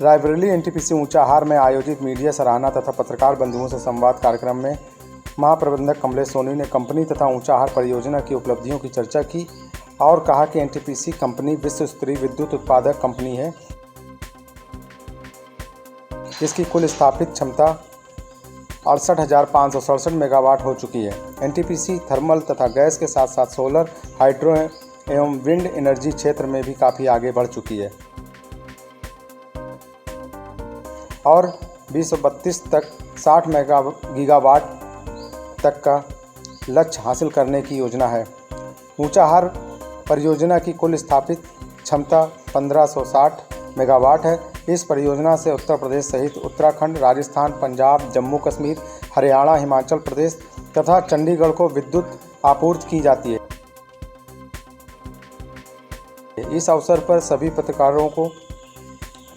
Raebareli NTPC Unchahar में आयोजित media सराहना तथा पत्रकार बंधुओं से संवाद कार्यक्रम में महाप्रबंधक कमलेश सोनी ने कंपनी तथा ऊंचाहार परियोजना की उपलब्धियों की चर्चा की और कहा कि एनटीपीसी कंपनी विश्व स्तरीय विद्युत उत्पादक कंपनी है। इसकी कुल स्थापित क्षमता 68,567 मेगावाट हो चुकी है। एनटीपीसी थर्मल तथा गैस के साथ साथ सोलर, हाइड्रो एवं विंड एनर्जी क्षेत्र में भी काफ़ी आगे बढ़ चुकी है और 2032 तक 60 गीगावाट तक का लक्ष्य हासिल करने की योजना है। ऊंचाहार परियोजना की कुल स्थापित क्षमता 1560 मेगावाट है। इस परियोजना से उत्तर प्रदेश सहित उत्तराखंड, राजस्थान, पंजाब, जम्मू कश्मीर, हरियाणा, हिमाचल प्रदेश तथा चंडीगढ़ को विद्युत आपूर्ति की जाती है। इस अवसर पर सभी पत्रकारों को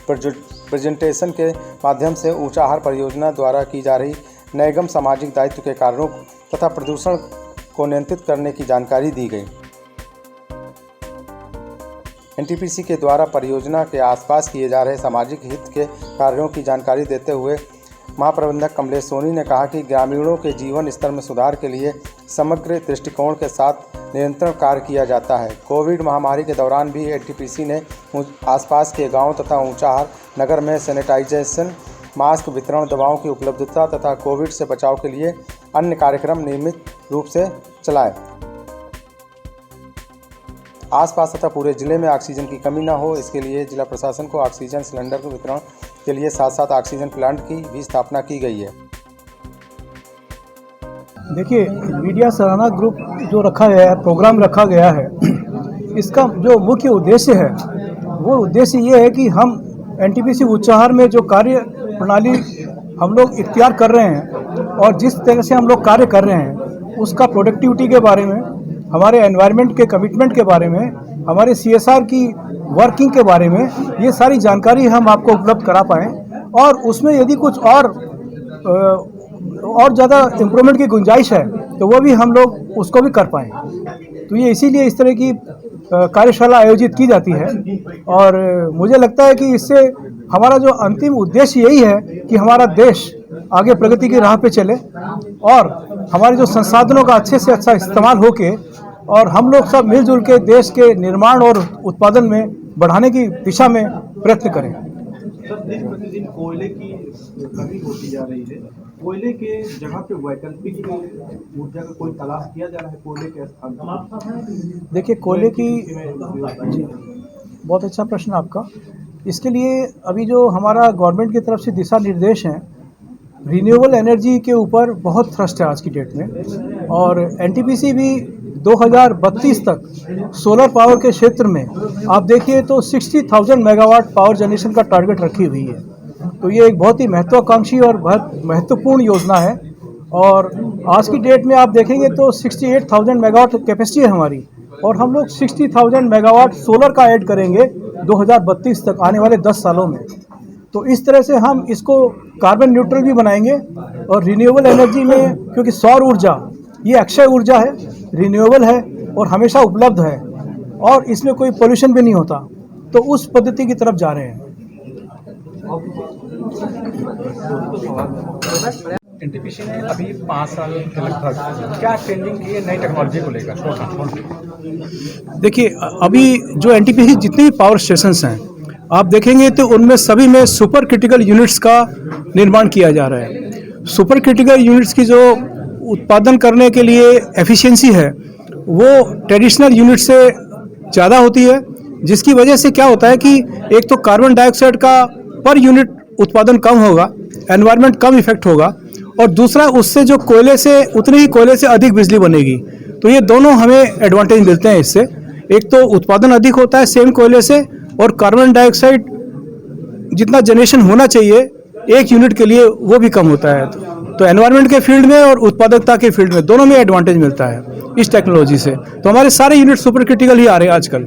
प्रेजेंटेशन के माध्यम से ऊंचाहार परियोजना द्वारा की जा रही नैगम सामाजिक दायित्व के कारणों तथा प्रदूषण को नियंत्रित करने की जानकारी दी गई। एनटीपीसी के द्वारा परियोजना के आसपास किए जा रहे सामाजिक हित के कार्यों की जानकारी देते हुए महाप्रबंधक कमलेश सोनी ने कहा कि ग्रामीणों के जीवन स्तर में सुधार के लिए समग्र दृष्टिकोण के साथ निरंतर कार्य किया जाता है। कोविड महामारी के दौरान भी एनटीपीसी ने आसपास के गांव तथा ऊंचाहार नगर में सैनिटाइजेशन, मास्क वितरण, दवाओं की उपलब्धता तथा कोविड से बचाव के लिए अन्य कार्यक्रम नियमित रूप से चलाए। आसपास तथा पूरे जिले में ऑक्सीजन की कमी न हो, इसके लिए जिला प्रशासन को ऑक्सीजन सिलेंडर के वितरण के लिए साथ साथ ऑक्सीजन प्लांट की भी स्थापना की गई है। देखिए, मीडिया सराहना ग्रुप जो रखा गया है, प्रोग्राम रखा गया है, इसका जो मुख्य उद्देश्य है वो उद्देश्य ये है कि हम एनटीपीसी ऊंचाहार में जो कार्य प्रणाली हम लोग इख्तियार कर रहे हैं और जिस तरह से हम लोग कार्य कर रहे हैं उसका प्रोडक्टिविटी के बारे में, हमारे एनवायरनमेंट के कमिटमेंट के बारे में, हमारे CSR की वर्किंग के बारे में, ये सारी जानकारी हम आपको उपलब्ध करा पाएँ और उसमें यदि कुछ और ज़्यादा इम्प्रूवमेंट की गुंजाइश है तो वो भी हम लोग उसको भी कर पाएँ। तो ये इसीलिए इस तरह की कार्यशाला आयोजित की जाती है और मुझे लगता है कि इससे हमारा जो अंतिम उद्देश्य यही है कि हमारा देश आगे प्रगति की राह पे चले और हमारे जो संसाधनों का अच्छे से अच्छा इस्तेमाल होके और हम लोग सब मिलजुल के देश के निर्माण और उत्पादन में बढ़ाने की दिशा में प्रयत्न करें। सर, दिन प्रतिदिन कोयले की कमी होती जा रही है। कोयले के जगह पे वैकल्पिक ऊर्जा का कोई तलाश किया जा रहा है कोयले के स्थान पर? देखिए, कोयले की जी, बहुत अच्छा प्रश्न आपका। इसके लिए अभी जो हमारा गवर्नमेंट की तरफ से दिशा निर्देश हैं, रिन्यूएबल एनर्जी के ऊपर बहुत थ्रस्ट है आज की डेट में और एनटीपीसी भी 2032 तक सोलर पावर के क्षेत्र में आप देखिए तो 60,000 मेगावाट पावर जनरेशन का टारगेट रखी हुई है। तो ये एक बहुत ही महत्वाकांक्षी और बहुत महत्वपूर्ण योजना है और आज की डेट में आप देखेंगे तो 68,000 मेगावाट कैपेसिटी है हमारी और हम लोग 60,000 मेगावाट सोलर का ऐड करेंगे 2032 तक, आने वाले 10 सालों में। तो इस तरह से हम इसको कार्बन न्यूट्रल भी बनाएंगे और रिन्यूएबल एनर्जी में, क्योंकि सौर ऊर्जा ये अक्षय ऊर्जा है, रिन्यूएबल है और हमेशा उपलब्ध है और इसमें कोई पोल्यूशन भी नहीं होता, तो उस पद्धति की तरफ जा रहे हैं। एनटीपीसी ने अभी 5 साल के लगभग क्या ट्रेंडिंग की है नई टेक्नोलॉजी को लेकर? देखिए, अभी जो एनटीपीसी जितने भी पावर स्टेशंस हैं आप देखेंगे तो उनमें सभी में सुपर क्रिटिकल यूनिट्स का निर्माण किया जा रहा है। सुपर क्रिटिकल यूनिट्स की जो उत्पादन करने के लिए एफिशिएंसी है वो ट्रेडिशनल यूनिट से ज़्यादा होती है, जिसकी वजह से क्या होता है कि एक तो कार्बन डाइऑक्साइड का पर यूनिट उत्पादन कम होगा, एनवायरनमेंट कम इफेक्ट होगा और दूसरा उससे जो कोयले से उतने ही कोयले से अधिक बिजली बनेगी। तो ये दोनों हमें एडवांटेज मिलते हैं इससे। एक तो उत्पादन अधिक होता है सेम कोयले से और कार्बन डाइऑक्साइड जितना जनरेशन होना चाहिए एक यूनिट के लिए वो भी कम होता है। तो एनवायरनमेंट के फील्ड में और उत्पादकता के फील्ड में दोनों में एडवांटेज मिलता है इस टेक्नोलॉजी से। तो हमारे सारे यूनिट सुपर क्रिटिकल ही आ रहे हैं आजकल।